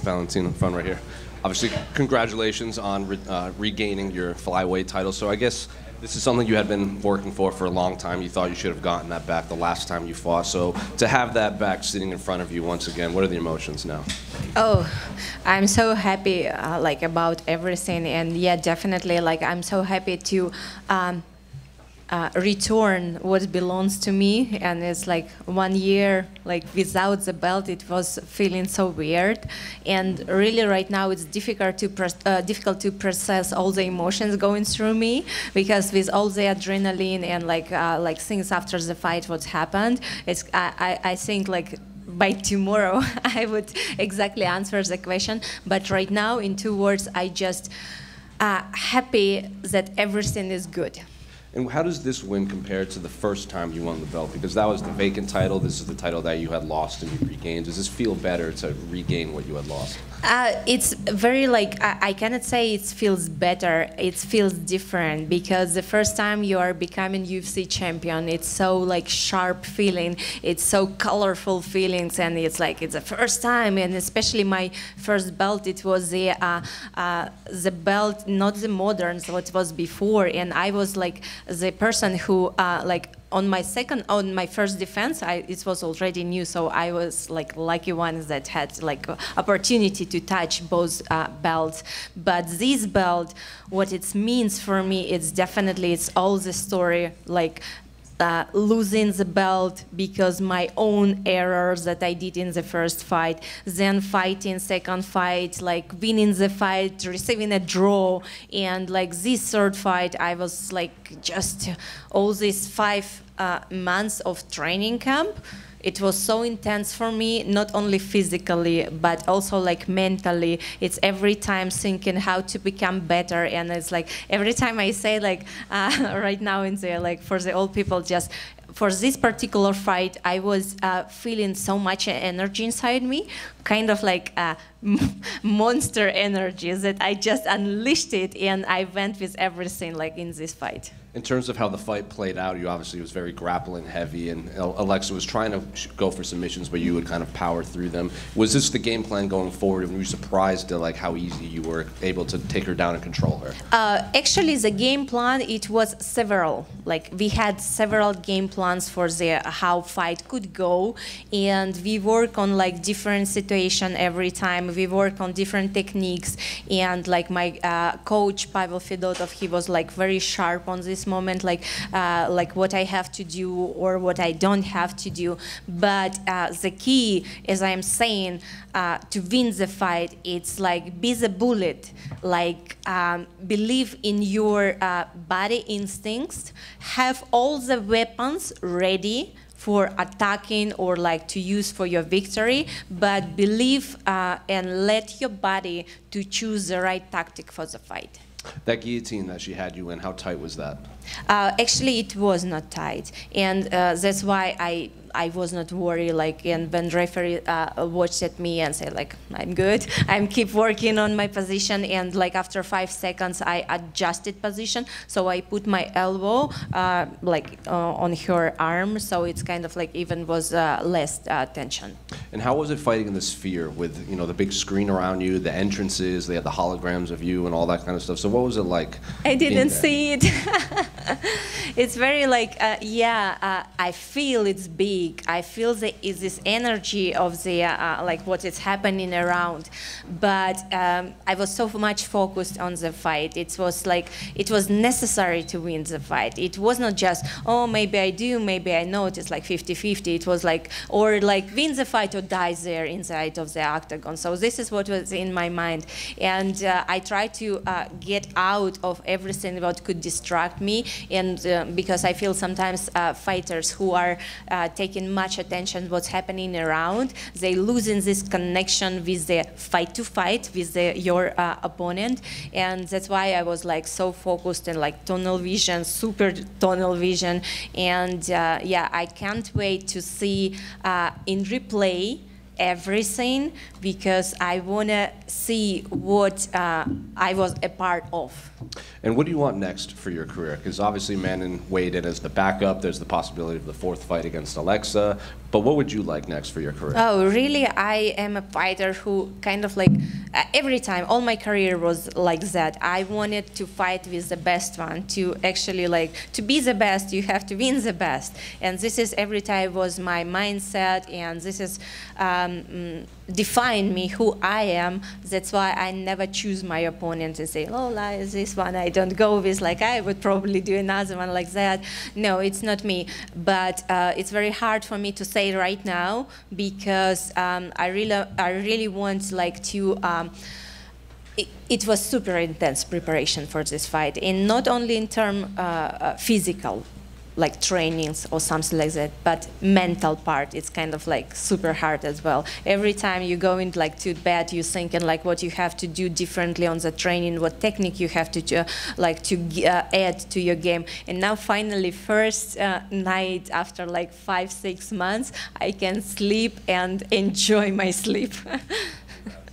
Valentina, front right here. Obviously, congratulations on regaining your flyweight title. So I guess this is something you had been working for a long time. You thought you should have gotten that back the last time you fought. So to have that back sitting in front of you once again, what are the emotions now? Oh, I'm so happy like about everything, and yeah, definitely like I'm so happy to return what belongs to me. And it's like 1 year like without the belt, it was feeling so weird, and really right now it's difficult to process all the emotions going through me, because with all the adrenaline and like things after the fight what happened, it's I think like by tomorrow I would exactly answer the question, but right now in 2 words, I just happy that everything is good. And how does this win compare to the first time you won the belt? Because that was the vacant title. This is the title that you had lost and you regained. Does this feel better to regain what you had lost? It's very like, I cannot say it feels better. It feels different, because the first time you are becoming UFC champion, it's so like sharp feeling. It's so colorful feelings, and it's like it's the first time. And especially my first belt, it was the belt, not the modern, so it was before. And I was like the person who like on my first defense, it was already new, so I was like lucky one that had like opportunity to touch both belts. But this belt, what it means for me, it's definitely, it's all the story, like losing the belt because my own errors that I did in the first fight, then fighting second fight, like winning the fight, receiving a draw, and like this third fight, I was like just all these 5 months of training camp. It was so intense for me, not only physically, but also like mentally. It's every time thinking how to become better, and it's like every time I say like right now in there, like for the old people, just for this particular fight, I was feeling so much energy inside me, kind of like monster energy that I just unleashed it, and I went with everything like in this fight. In terms of how the fight played out, you obviously was very grappling heavy, and Alexa was trying to go for submissions, but you would kind of power through them. Was this the game plan going forward, and were you surprised at like how easy you were able to take her down and control her? Actually, the game plan, it was several. Like we had several game plans for the how fight could go, and we work on like different situation every time. We work on different techniques, and like my coach Pavel Fedotov, he was like very sharp on this moment, like what I have to do or what I don't have to do. But the key, as I'm saying, to win the fight, it's like be the bullet, like believe in your body instincts, have all the weapons ready for attacking or like to use for your victory, but believe and let your body to choose the right tactic for the fight. That guillotine that she had you in, how tight was that? Actually, it was not tight, and that's why I was not worried. Like, and when referee watched at me and said like, I'm good, I'm keep working on my position, and like after 5 seconds I adjusted position, so I put my elbow like on her arm, so it's kind of like even was less tension. And how was it fighting in the Sphere with, you know, the big screen around you, the entrances, they had the holograms of you and all that kind of stuff? So what was it like? I didn't see it. It's very like, yeah, I feel it's big. I feel there is this energy of the, like what is happening around. But I was so much focused on the fight. It was like, it was necessary to win the fight. It was not just, oh, maybe I do, maybe I know. It's like 50-50. It was like, or like win the fight or die there inside of the octagon. So this is what was in my mind. And I tried to get out of everything that could distract me, and because I feel sometimes fighters who are taking much attention what's happening around, they losing this connection with the fight to fight with your opponent, and that's why I was like so focused and like tunnel vision, super tunnel vision, and yeah, I can't wait to see in replay everything, because I want to see what I was a part of. And what do you want next for your career? Because obviously Manon weighed in as the backup. There's the possibility of the 4th fight against Alexa. But what would you like next for your career? Oh, really? I am a fighter who kind of like, every time, all my career was like that. I wanted to fight with the best one, to actually like, to be the best, you have to win the best. And this is every time was my mindset, and this is define me, who I am. That's why I never choose my opponent and say, oh, this one I don't go with, like I would probably do another one like that. No, it's not me. But it's very hard for me to say right now, because I really want like to. It was super intense preparation for this fight, and not only in terms physical, like trainings or something like that, but mental part, it's kind of like super hard as well. Every time you go in like to bed, you're thinking like what you have to do differently on the training, what technique you have to add to your game. And now finally, first night after like 5-6 months, I can sleep and enjoy my sleep.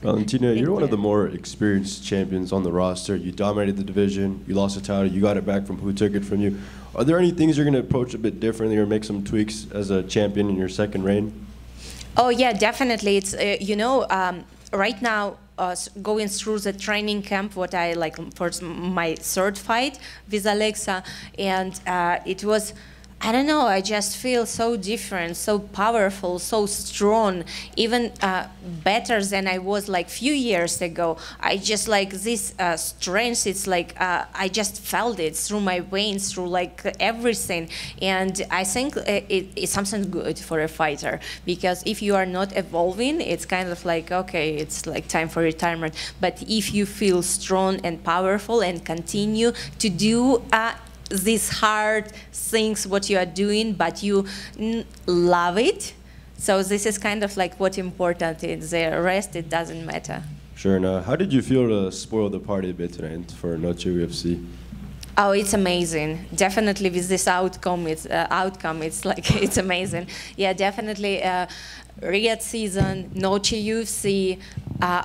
Valentina, you're one of the more experienced champions on the roster. You dominated the division, you lost the title, you got it back from who took it from you. Are there any things you're going to approach a bit differently or make some tweaks as a champion in your second reign? Oh yeah, definitely. It's right now going through the training camp, what I like for my third fight with Alexa, and it was. I don't know, I just feel so different, so powerful, so strong, even better than I was like few years ago. I just like this strength, it's like I just felt it through my veins, through like everything. And I think it's something good for a fighter, because if you are not evolving, it's kind of like, okay, it's like time for retirement. But if you feel strong and powerful and continue to do these hard things what you are doing, but you love it. So this is kind of like what's important. Is the rest, it doesn't matter. Sure. Now, how did you feel to spoil the party a bit tonight for Noche UFC? Oh, it's amazing. Definitely with this outcome, it's like it's amazing. Yeah, definitely. Riyadh season, Noche UFC,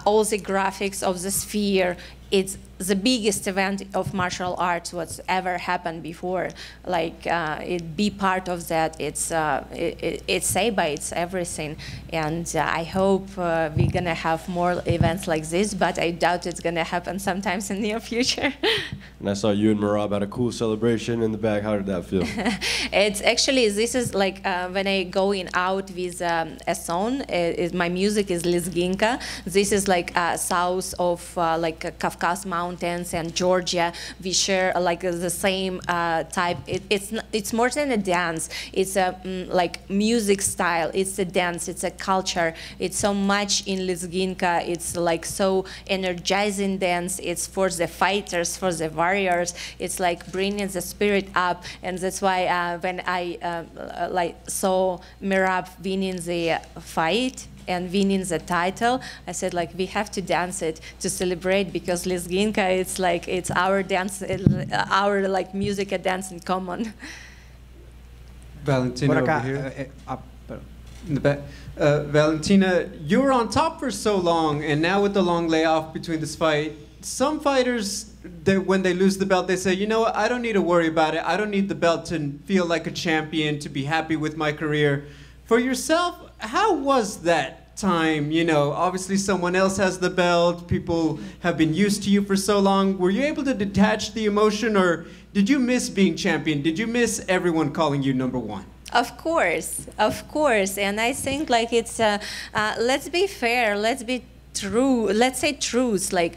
all the graphics of the Sphere. It's the biggest event of martial arts what's ever happened before. Like it be part of that. It's Seiba, it's everything. And I hope we're gonna have more events like this, but I doubt it's gonna happen sometimes in the near future. And I saw you and Merab had a cool celebration in the back. How did that feel? It's actually, this is like when I going out with a song, my music is Lizginka. This is like south of like Kafkas Mountains and Georgia. We share like the same type. It's more than a dance. It's a like music style. It's a dance. It's a culture. It's so much in Lizginka. It's like so energizing dance. It's for the fighters, for the warriors. It's like bringing the spirit up, and that's why when I like saw Merab winning the fight and winning the title, I said like we have to dance it to celebrate, because Lizginka, it's like it's our dance, our like music and dance in common. Valentina over here. In the back. Valentina, you were on top for so long, and now with the long layoff between this fight, some fighters, when they lose the belt, they say, you know what, I don't need to worry about it. I don't need the belt to feel like a champion, to be happy with my career. For yourself, how was that time? You know, obviously someone else has the belt. People have been used to you for so long. Were you able to detach the emotion, or did you miss being champion? Did you miss everyone calling you #1? Of course, and I think like it's let's be fair, let's be true, let's say truth, like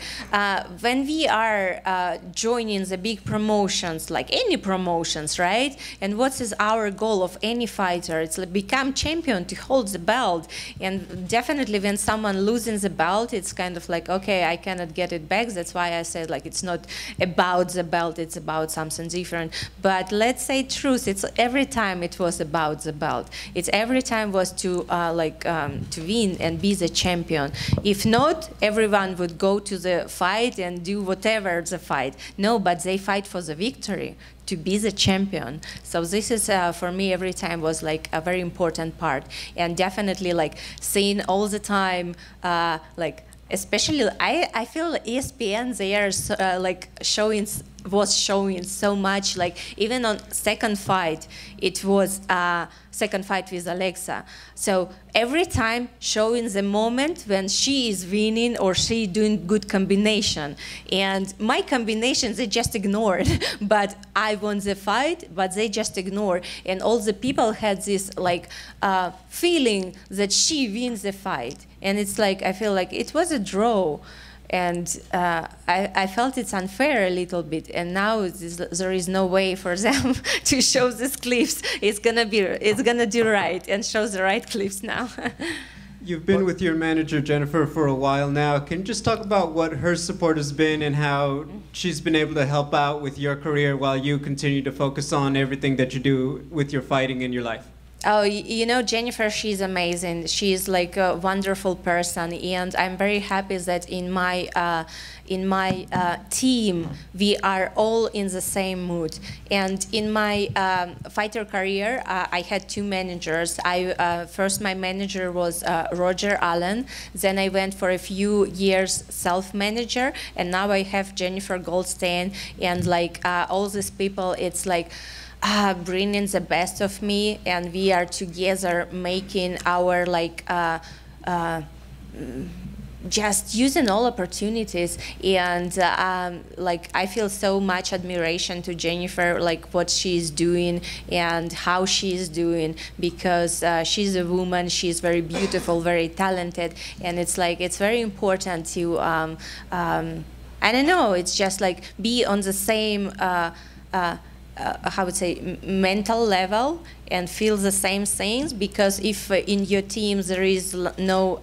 when we are joining the big promotions, like any promotions, right? And what is our goal of any fighter? It's like become champion, to hold the belt. And definitely when someone losing the belt, it's kind of like, okay, I cannot get it back. That's why I said like it's not about the belt, it's about something different. But let's say truth, it's every time it was about the belt. It's every time was to to win and be the champion. If not, everyone would go to the fight and do whatever the fight. No, but they fight for the victory, to be the champion. So this is, for me, every time was like a very important part. And definitely like seeing all the time, like especially, I feel ESPN, they are like showing was showing so much. Like even on second fight, it was second fight with Alexa. So every time showing the moment when she is winning or she doing good combination. And my combinations, they just ignored. But I won the fight, but they just ignored. And all the people had this like feeling that she wins the fight. And it's like, I feel like it was a draw. And I felt it's unfair a little bit, and now there is no way for them to show these clips. It's gonna do right and show the right clips now. You've been with your manager Jennifer for a while now. Can you just talk about what her support has been and how she's been able to help out with your career while you continue to focus on everything that you do with your fighting in your life? Oh, you know, Jennifer, she's amazing. She's like a wonderful person, and I'm very happy that in my team, we are all in the same mood. And in my fighter career, I had two managers. First, my manager was Roger Allen. Then I went for a few years self-manager, and now I have Jennifer Goldstein, and like all these people, it's like, bringing the best of me, and we are together making our like just using all opportunities. And like I feel so much admiration to Jennifer, like what she's doing and how she's doing, because she's a woman, she's very beautiful, very talented, and it's like it's very important to I don't know, it's just like be on the same how would say mental level and feel the same things, because if in your team there is no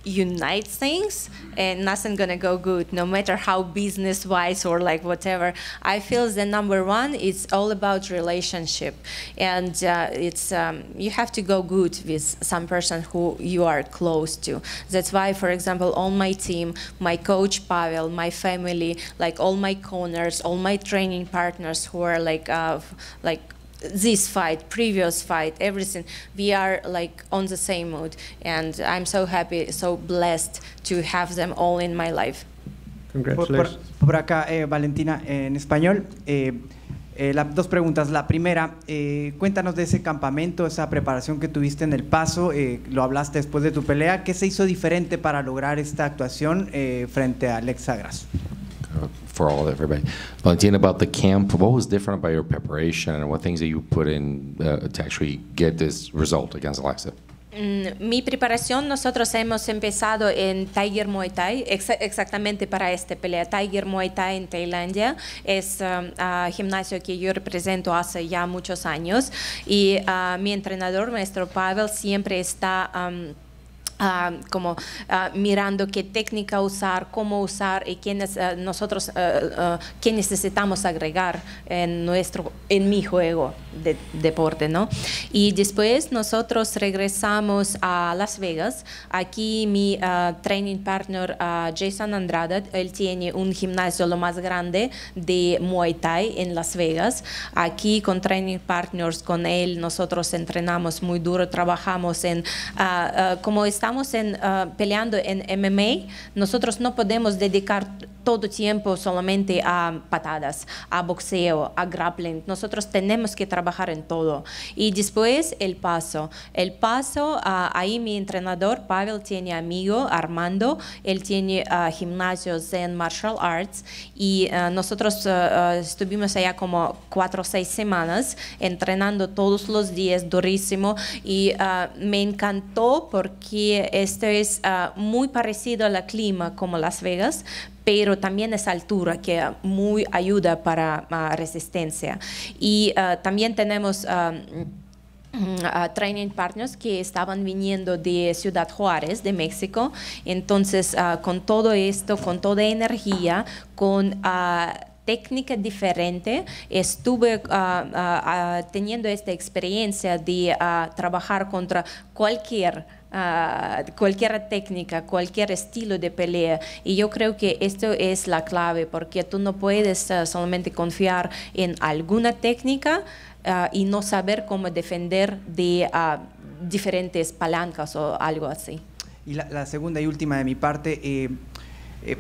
unite things, and nothing gonna go good, no matter how business wise or like whatever. I feel the number one, it's all about relationship, and it's you have to go good with some person who you are close to. That's why, for example, on my team, my coach Pavel, my family, like all my corners, all my training partners who are like this fight, previous fight, everything, we are like on the same mood, and I'm so happy, so blessed to have them all in my life. Congratulations. Por acá, Valentina, en español. Dos preguntas. La primera, cuéntanos de ese campamento, esa preparación que tuviste en El Paso, lo hablaste después de tu pelea. ¿Qué se hizo diferente para lograr esta actuación frente a Alexa Grasso? For everybody. Valentina, about the camp, what was different about your preparation and what things that you put in to actually get this result against Alexa? Mi preparación, nosotros hemos empezado en Tiger Muay Thai, exactamente para esta pelea. Tiger Muay Thai en Tailandia es gimnasio que yo represento hace ya muchos años, y mi entrenador, maestro Pavel, siempre está como mirando qué técnica usar, cómo usar y qué necesitamos agregar en mi juego de deporte, ¿no? Y después nosotros regresamos a Las Vegas. Aquí mi training partner Jason Andrade, él tiene un gimnasio lo más grande de Muay Thai en Las Vegas. Aquí con training partners con él nosotros entrenamos muy duro, trabajamos en como estamos peleando en MMA, nosotros no podemos dedicar todo tiempo solamente a patadas, a boxeo, a grappling. Nosotros tenemos que trabajar en todo. Y después el paso. El paso, ahí mi entrenador Pavel tiene amigo Armando, él tiene gimnasio Zen Martial Arts, y nosotros estuvimos allá como 4 o 6 semanas entrenando todos los días durísimo, y me encantó porque esto es muy parecido al clima como Las Vegas, pero también es altura que muy ayuda para resistencia. Y también tenemos training partners que estaban viniendo de Ciudad Juárez, de México. Entonces, con todo esto, con toda energía, con técnica diferente, estuve teniendo esta experiencia de trabajar contra cualquier técnica, cualquier estilo de pelea, y yo creo que esto es la clave, porque tú no puedes solamente confiar en alguna técnica y no saber cómo defender de diferentes palancas o algo así. Y la segunda y última de mi parte,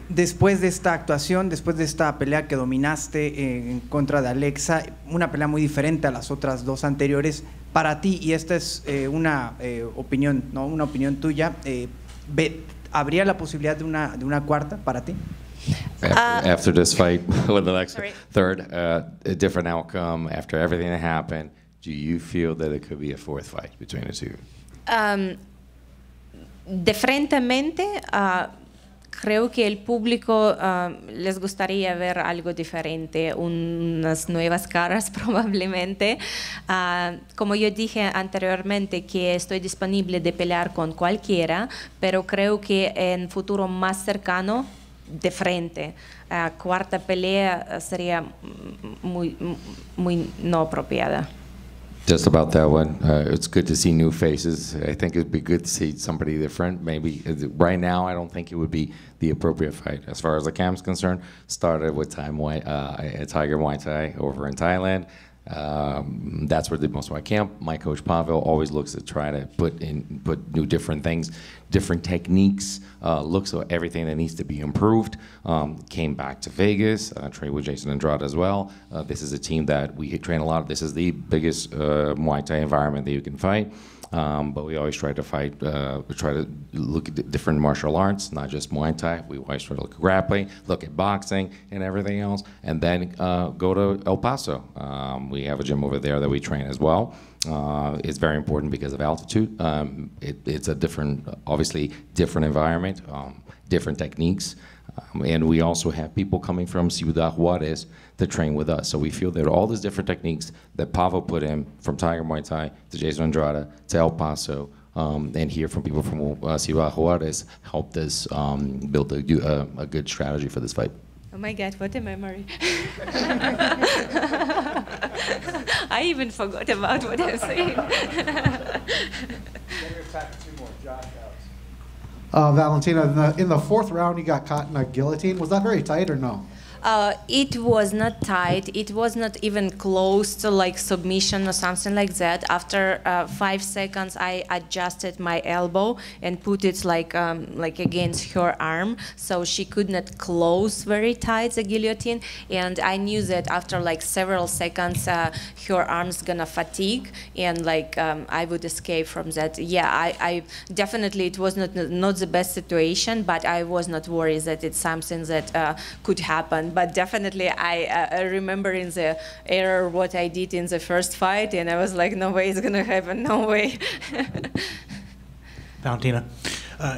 Después de esta actuación, después de esta pelea que dominaste en contra de Alexa, una pelea muy diferente a las otras dos anteriores, para ti, y esta es una opinión, ¿no? Una opinión tuya, ¿habría la posibilidad de una cuarta para ti? After this fight with Alexa, Sorry. third, a different outcome, after everything that happened, do you feel that it could be a fourth fight between the two? De frente, creo que el público les gustaría ver algo diferente, unas nuevas caras probablemente. Como yo dije anteriormente, que estoy disponible de pelear con cualquiera, pero creo que en futuro más cercano, de frente. Cuarta pelea sería muy no apropiada. Just about that one, it's good to see new faces. I think it'd be good to see somebody different. Maybe right now, I don't think it would be the appropriate fight. As far as the camp's concerned, started with Tiger Muay Thai over in Thailand. That's where the most of my camp. My coach Pavel always looks to try to put new different things, different techniques, looks at everything that needs to be improved. Came back to Vegas, trained with Jason Andrade as well. This is a team that we train a lot of. This is the biggest Muay Thai environment that you can fight. But we always try to fight, we try to look at different martial arts, not just Muay Thai. We always try to look at grappling, look at boxing and everything else, and then go to El Paso. We have a gym over there that we train as well. It's very important because of altitude. It's a different, obviously different environment, different techniques. And we also have people coming from Ciudad Juarez to train with us. So we feel that all these different techniques that Pavel put in, from Tiger Muay Thai to Jason Andrade to El Paso, and hear from people from Ciudad Juarez, helped us build a good strategy for this fight. Oh my God, what a memory. I even forgot about what I was saying. Valentina, in the fourth round, you got caught in a guillotine. Was that very tight or no? It was not tight. It was not even close to like submission or something like that. After 5 seconds, I adjusted my elbow and put it like against her arm, so she could not close very tight the guillotine. And I knew that after like several seconds, her arm's gonna fatigue, and like I would escape from that. Yeah, I definitely, it was not the best situation, but I was not worried that it's something that could happen. But definitely, I remember in the error what I did in the first fight, and I was like, no way it's gonna happen, no way. Valentina,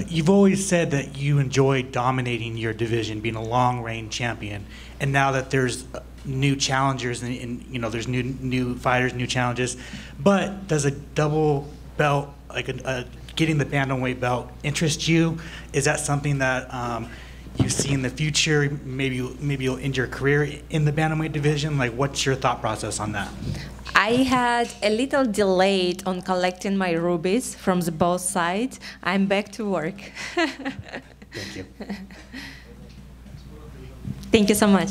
you've always said that you enjoy dominating your division, being a long-reign champion, and now that there's new challengers and you know there's new fighters, new challenges, but does a double belt, like getting the bantamweight belt, interest you? Is that something that you see in the future? Maybe you'll end your career in the bantamweight division. Like, what's your thought process on that? I had a little delay on collecting my rubies from both sides. I'm back to work. Thank you. Thank you so much.